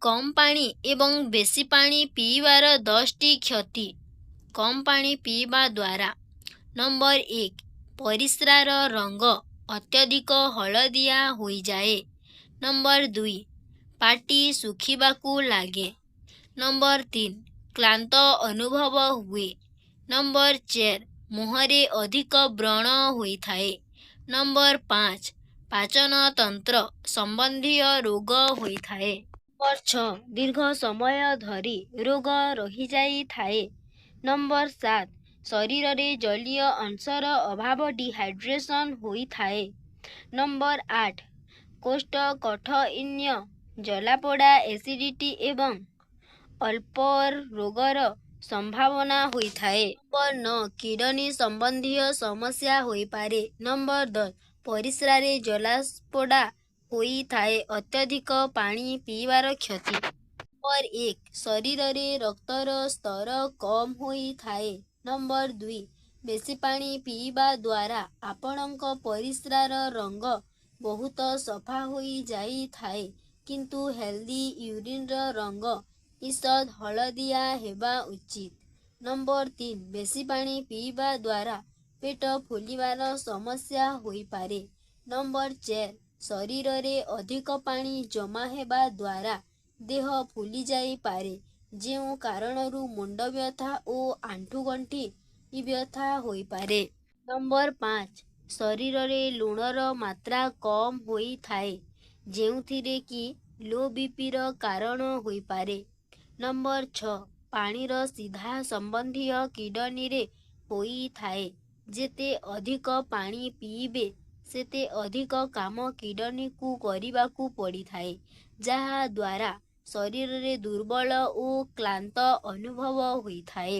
कम पानी एवं बेसी पानी पीवार 10टी क्षति। कम पानी पीवा द्वारा नंबर 1 परिस्रार रंग अत्यधिक हलदिया होई जाए। नंबर 2 पाटी सुखिबाकू लागे। नंबर 3 क्लांत अनुभव हुए। नंबर 4 मुहरे अधिक व्रण होई थाए। नंबर 5 पाचन तंत्र संबंधी रोग होई थाए। नंबर 6 दीर्घ समय धरी रोग रही जाई थाए। नंबर 7 शरीर रे जलीय अंशर अभाव डिहाइड्रेशन होई थाए। नंबर 8 कोष्ठकाठिन्य जलापोड़ा एसिडिटी एवं अल्पर रोगर संभावना होई थाए। नंबर 9 किडनी संबंधी समस्या होई पारे। नंबर 10 परिस्रा रे जलापोड़ा होई थाए। अत्यधिक पानी पीवार क्षति। नंबर 1 शरीर रे रक्तर स्तर कम होई थाए। नंबर 2 बेसी पानी पीवा द्वारा आपणक परिस्रार रंग बहुत सफा होई जाई थाए किंतु हेल्दी यूरिन रंग ईषद हलदिया हेबा उचित। नंबर 3 बेसी पानी पीवा द्वारा पेट फुलिबार समस्या होई पारे। नंबर 4 शरीर रे अधिक पानी जमा हेबा द्वारा देह फुली जाई पारे जेउ कारणरू मुंड व्यथा और आंठुगंठी व्यथा होई पारे। नंबर 5 शरीर रे लुणर मात्रा कम होई थाए जेउथिरे कि लो बीपीर कारण होई पारे। नंबर 6 पानीर सीधा संबंधी किडनी रे होई थाए। जेते अधिक पानी पीबे सेते अधिक काम किडनी को करिबाकू पड़ी थाए जहा द्वारा शरीर रे दुर्बल और क्लांत अनुभव होई थाए।